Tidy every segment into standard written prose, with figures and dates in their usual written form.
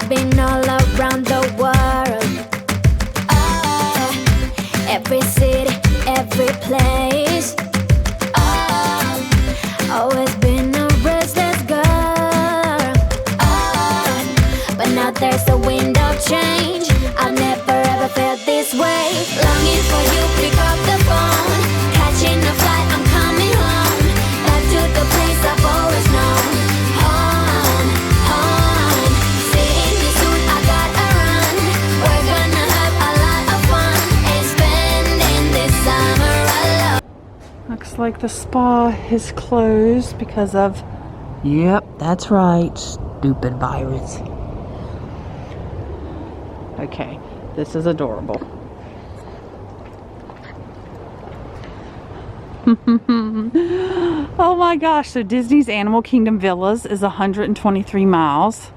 I've been all around the world. Every city, every place. Always been a restless girl. But now there's a wind of change. I've never ever felt this way. Longing for you, pick up the phone. Catching a flight, I'm coming home. Back to the place I've always known. Home, home. Seeing you soon, I gotta run. We're gonna have a lot of fun and spending this summer alone. Looks like the spa is closed because of, yep, that's right, stupid virus. Okay, this is adorable. Oh my gosh, so Disney's Animal Kingdom Villas is 123 miles.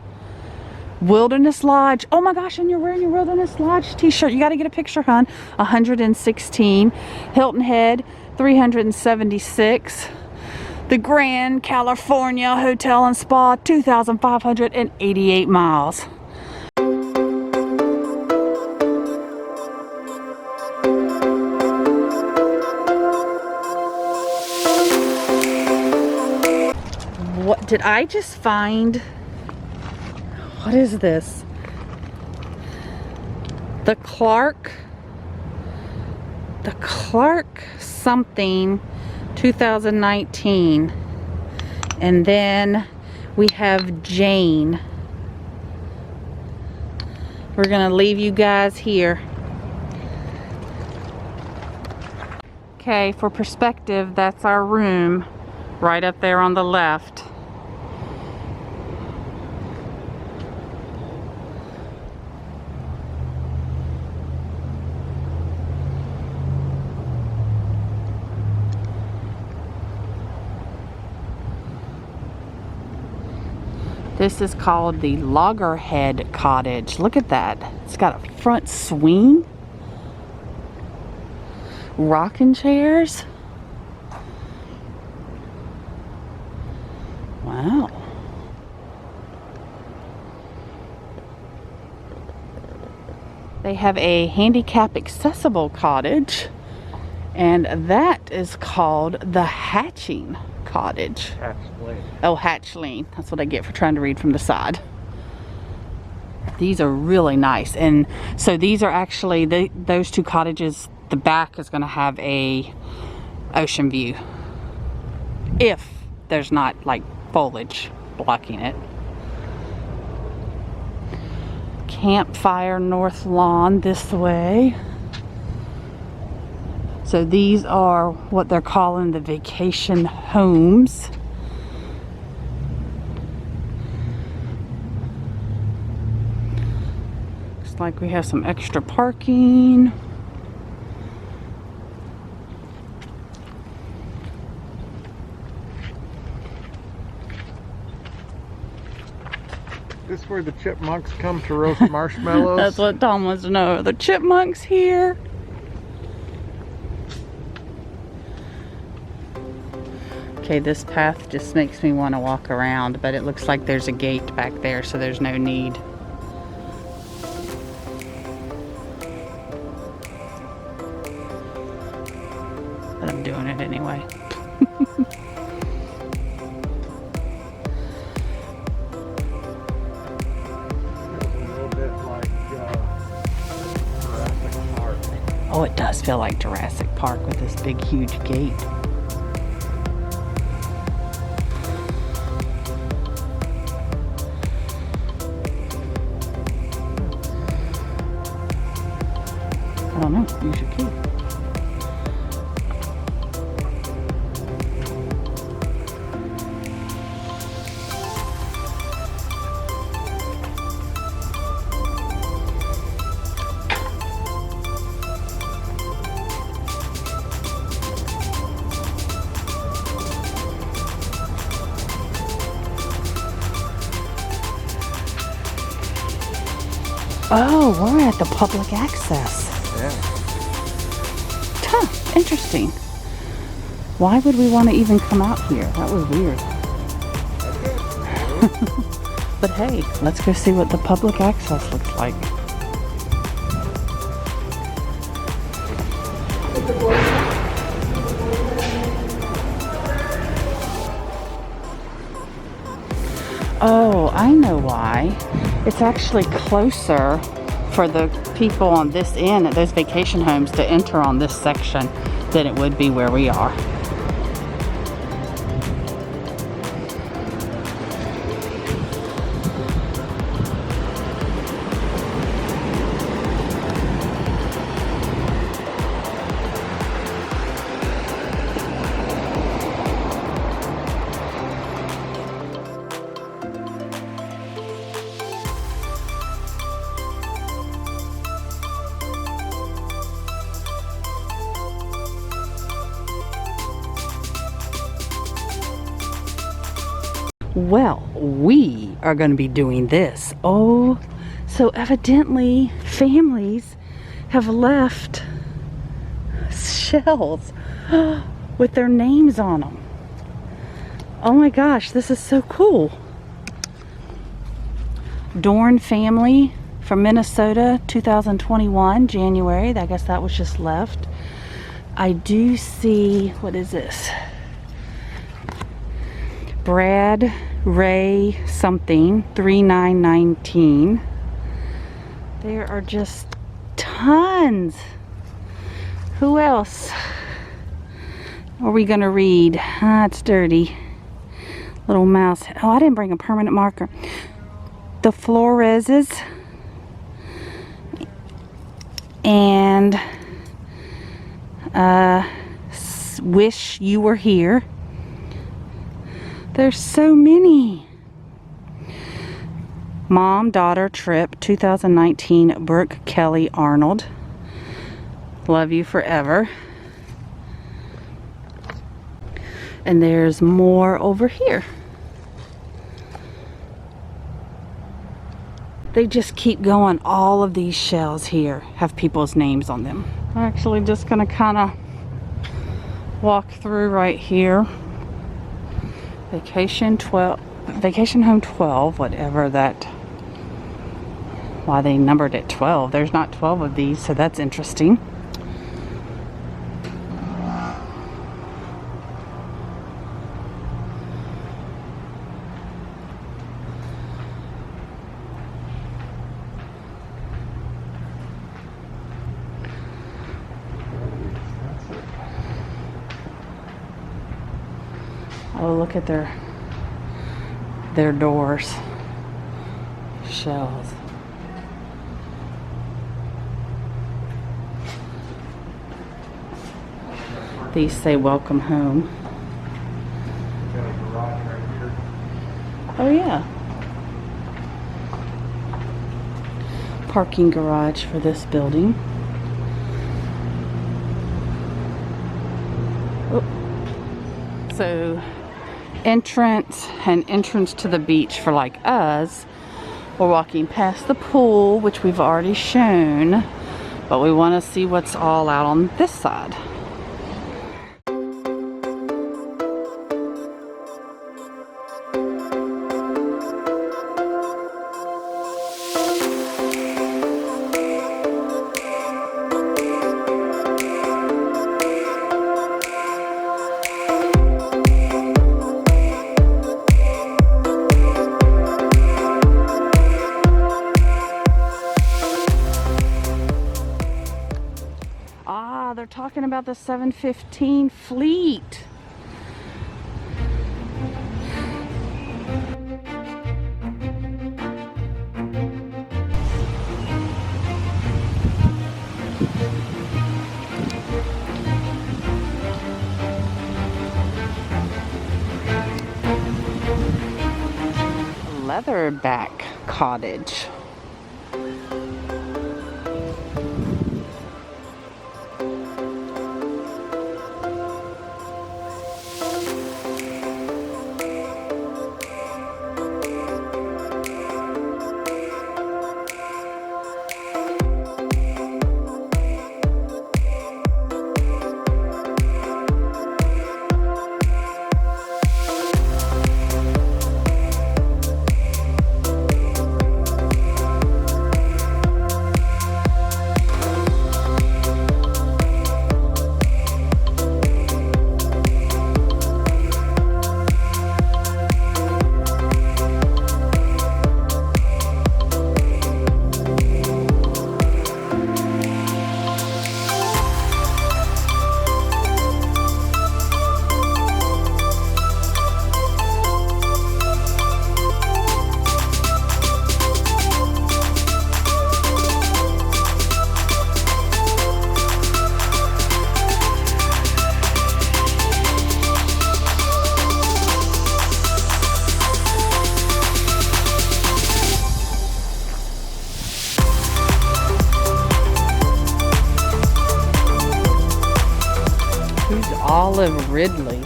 Wilderness Lodge, oh my gosh, and you're wearing your Wilderness Lodge t-shirt. You got to get a picture, hon. 116. Hilton Head, 376. The Grand California Hotel and Spa, 2,588 miles. What did I just find? What is this? The Clark something 2019. And then we have Jane. We're gonna leave you guys here. Okay, for perspective, that's our room right up there on the left. This is called the Loggerhead Cottage. Look at that. It's got a front swing. Rocking chairs. Wow. They have a handicap accessible cottage, and that is called the Hatching Cottage. Hatchling. Oh, Hatchling. That's what I get for trying to read from the side. These are really nice. And so these are actually, those two cottages, the back is going to have a ocean view. If there's not like foliage blocking it. Campfire North Lawn this way. So these are what they're calling the vacation homes. Looks like we have some extra parking. This where the chipmunks come to roast marshmallows? That's what Tom wants to know. Are the chipmunks here? Okay, this path just makes me want to walk around, but it looks like there's a gate back there, so there's no need. But I'm doing it anyway. Oh, it does feel like Jurassic Park with this big, huge gate. I don't know. Use your key. Oh, we're at the public access. Yeah. Huh, interesting. Why would we want to even come out here? That was weird. But hey, let's go see what the public access looks like. Oh, I know why. It's actually closer for the people on this end at those vacation homes to enter on this section than it would be where we are. Well, we are going to be doing this. Oh, so evidently families have left shells with their names on them. Oh my gosh, this is so cool. Dorn family from Minnesota, 2021, January. I guess that was just left. I do see, what is this? Brad Ray something, 3919. There are just tons. Who else are we gonna read? Ah, it's dirty. Little mouse. Oh, I didn't bring a permanent marker. The Floreses and Wish You Were Here. There's so many. Mom, Daughter Trip, 2019, Brooke Kelly Arnold. Love you forever. And there's more over here. They just keep going. All of these shells here have people's names on them. I'm actually just gonna kind of walk through right here. Vacation Home 12, whatever that, why they numbered it 12. There's not 12 of these, so that's interesting. Oh, look at their doors. Shells. These say welcome home. Got a garage right here. Oh yeah. Parking garage for this building. Oh. So entrance to the beach for like us. We're walking past the pool, which we've already shown, but we want to see what's all out on this side. They're talking about the 715 fleet. Leatherback Cottage. Olive Ridley.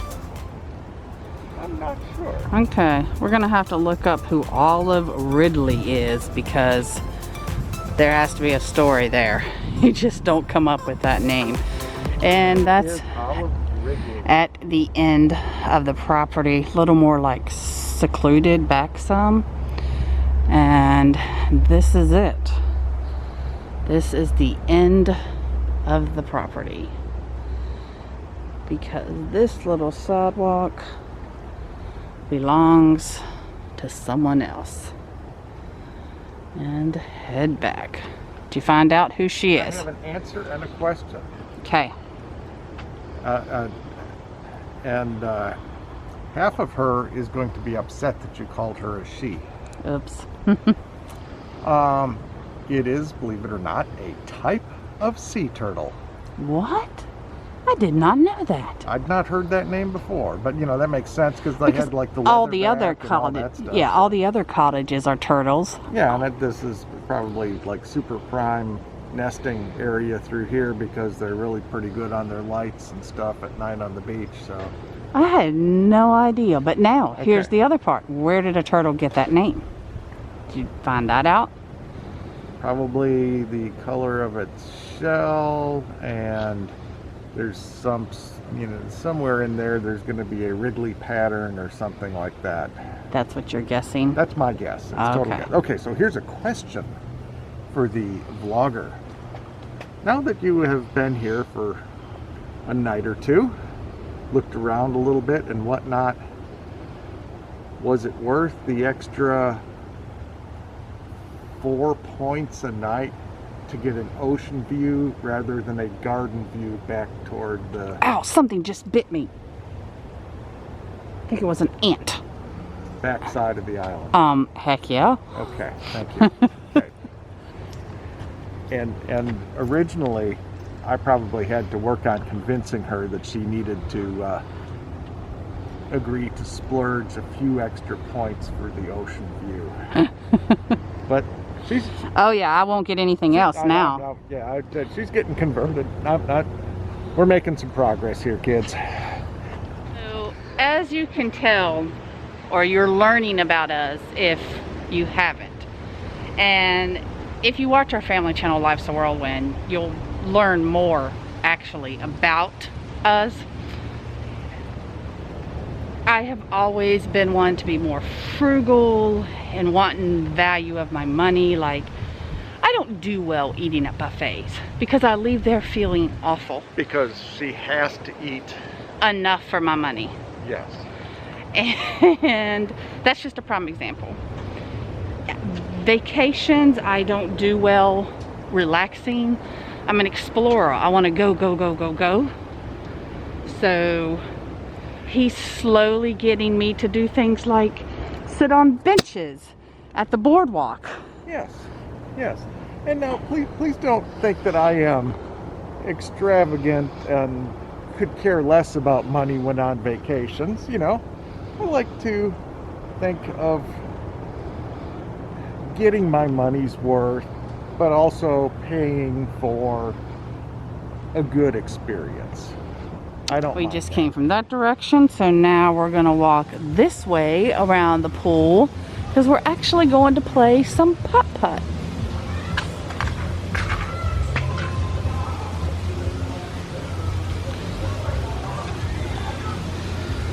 I'm not sure. Okay, we're gonna have to look up who Olive Ridley is because there has to be a story there. You just don't come up with that name. And that's Here's Olive Ridley. at the end of the property, a little more like secluded back some. And this is it. This is the end of the property. Because this little sidewalk belongs to someone else. And head back to find out who she I is. have an answer and a question. Okay. And half of her is going to be upset that you called her a she. Oops. It is, believe it or not, a type of sea turtle. What? I did not know that. I'd not heard that name before, but you know that makes sense because they had like the all the other leatherback and all that cottages, stuff. yeah, all the other cottages are turtles. Yeah, and this is probably like super prime nesting area through here because they're really pretty good on their lights and stuff at night on the beach. So I had no idea, but now here's Okay. the other part. Where did a turtle get that name? Did you find that out? probably the color of its shell, and there's some, you know, somewhere in there there's going to be a Ridley pattern or something like that. That's what you're guessing. That's my guess. It's total Okay. guess. Okay, so here's a question for the vlogger. Now that you have been here for a night or two, looked around a little bit and whatnot, was it worth the extra 4 points a night to get an ocean view rather than a garden view back toward the Ow, something just bit me. I think it was an ant. back side of the island? Heck yeah. Okay, thank you. Okay. And originally, I probably had to work on convincing her that she needed to agree to splurge a few extra points for the ocean view. But she's Oh yeah, I won't get anything else now. she's getting converted. We're making some progress here, kids. So, as you can tell, or you're learning about us if you haven't, and if you watch our family channel Life's a Whirlwind, you'll learn more actually about us. I have always been one to be more frugal and wanting value of my money. Like, I don't do well eating at buffets because I leave there feeling awful. Because she has to eat. Enough for my money. Yes. And that's just a prime example. Vacations, I don't do well relaxing. I'm an explorer. I want to go, go, go, go, go. So he's slowly getting me to do things like sit on benches at the boardwalk. Yes. Yes. And now, please don't think that I am extravagant and could care less about money when on vacations. You know, I like to think of getting my money's worth, but also paying for a good experience. I don't We mind just that. came from that direction, so now we're gonna walk this way around the pool because we're actually going to play some putt-putt.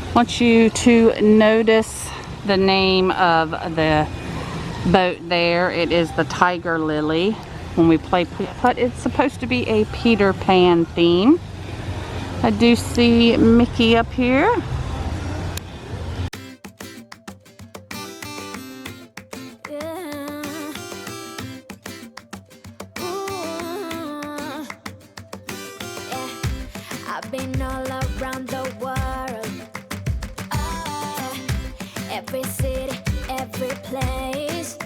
I want you to notice the name of the boat there. It is the Tiger Lily. When we play putt-putt, it's supposed to be a Peter Pan theme. I do see Mickey up here. I've been all around the world, every city, every place.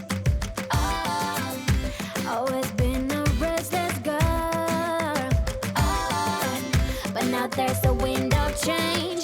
Always been a restless girl, but now there's a wind of change.